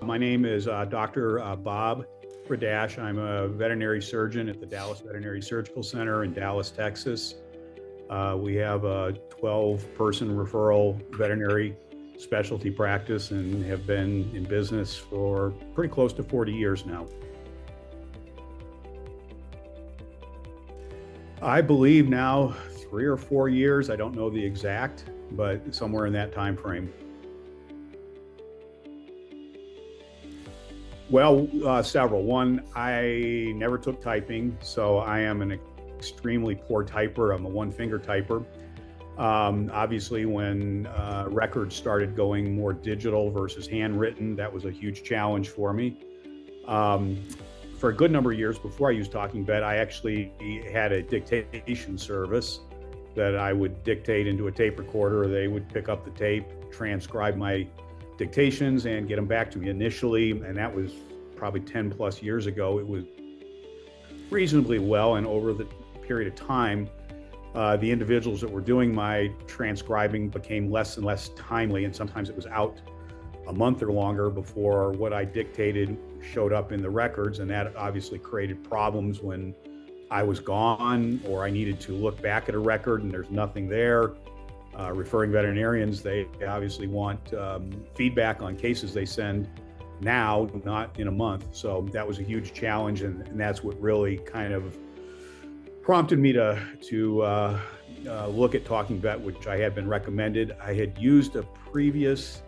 My name is Dr. Bob Radasch. I'm a veterinary surgeon at the Dallas Veterinary Surgical Center in Dallas, Texas. We have a 12-person referral veterinary specialty practice and have been in business for pretty close to 40 years now. I believe now 3 or 4 years, I don't know the exact, but somewhere in that time frame. Well, several. One, I never took typing, so I am an extremely poor typer. I'm a one-finger typer. Obviously, when records started going more digital versus handwritten, that was a huge challenge for me. For a good number of years before I used Talkingvet, I actually had a dictation service that I would dictate into a tape recorder. They would pick up the tape, transcribe my dictations, and get them back to me initially. And that was probably 10 plus years ago. It was reasonably well. And over the period of time, the individuals that were doing my transcribing became less and less timely. And sometimes it was out a month or longer before what I dictated showed up in the records. And that obviously created problems when I was gone or I needed to look back at a record and there's nothing there. Referring veterinarians, they obviously want feedback on cases they send now, not in a month. So that was a huge challenge. And that's what really kind of prompted me to look at Talkingvet, which I had been recommended. I had used a previous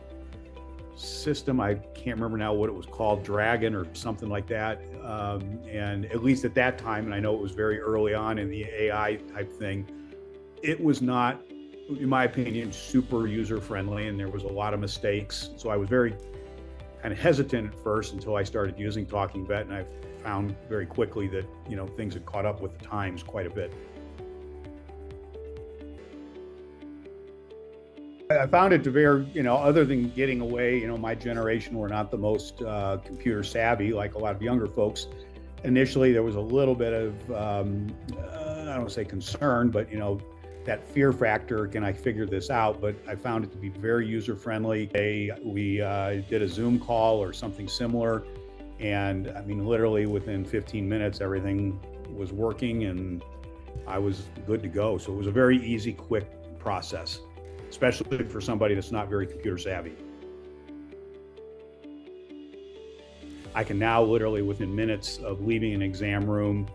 system. I can't remember now what it was called, Dragon or something like that. And at least at that time, and I know it was very early on in the AI type thing, it was not, in my opinion, super user-friendly, and there was a lot of mistakes. So I was very kind of hesitant at first until I started using Talkingvet, and I found very quickly that, things had caught up with the times quite a bit. I found it to very, other than getting away, my generation were not the most computer savvy like a lot of younger folks. Initially, there was a little bit of, I don't want to say concern, but, that fear factor, can I figure this out? But I found it to be very user-friendly. We did a Zoom call or something similar. And I mean, literally within 15 minutes, everything was working and I was good to go. So it was a very easy, quick process, especially for somebody that's not very computer savvy. I can now literally within minutes of leaving an exam room,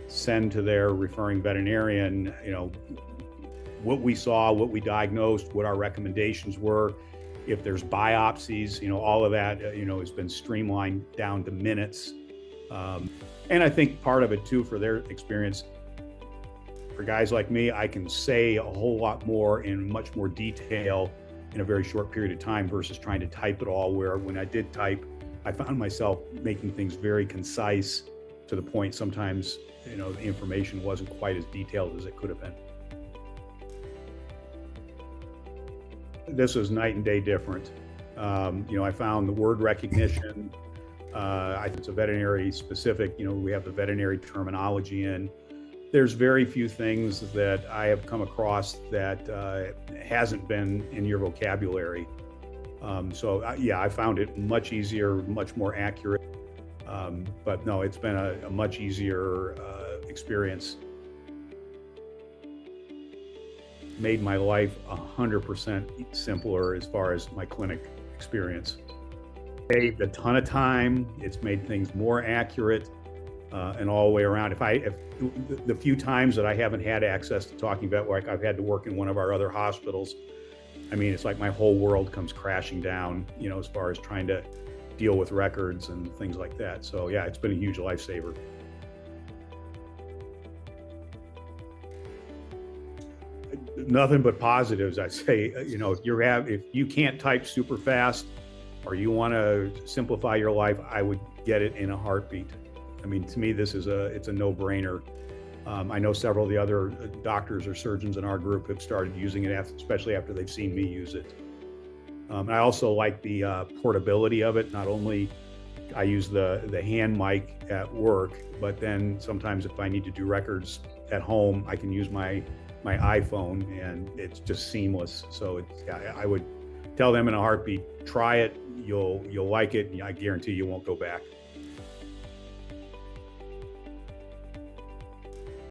send to their referring veterinarian, what we saw, what we diagnosed, what our recommendations were. If there's biopsies, all of that, has been streamlined down to minutes. And I think part of it too, for their experience, for guys like me, I can say a whole lot more in much more detail in a very short period of time versus trying to type it all, where when I did type, I found myself making things very concise to the point sometimes, the information wasn't quite as detailed as it could have been. This is night and day different. I found the word recognition, I think it's a veterinary specific, we have the veterinary terminology in. There's very few things that I have come across that hasn't been in your vocabulary. I found it much easier, much more accurate. But no, it's been a much easier experience. Made my life 100% simpler as far as my clinic experience. Saved a ton of time. It's made things more accurate and all the way around. If the few times that I haven't had access to Talkingvet, like I've had to work in one of our other hospitals, I mean, it's like my whole world comes crashing down, as far as trying to deal with records and things like that. So yeah, it's been a huge lifesaver. Nothing but positives, I'd say. If you can't type super fast or you want to simplify your life, I would get it in a heartbeat. I mean, to me, it's a no-brainer. I know several of the other doctors or surgeons in our group have started using it, especially after they've seen me use it. I also like the portability of it. Not only I use the hand mic at work, but then sometimes if I need to do records at home, I can use my iPhone and it's just seamless. So I would tell them in a heartbeat, try it. You'll like it. I guarantee you won't go back.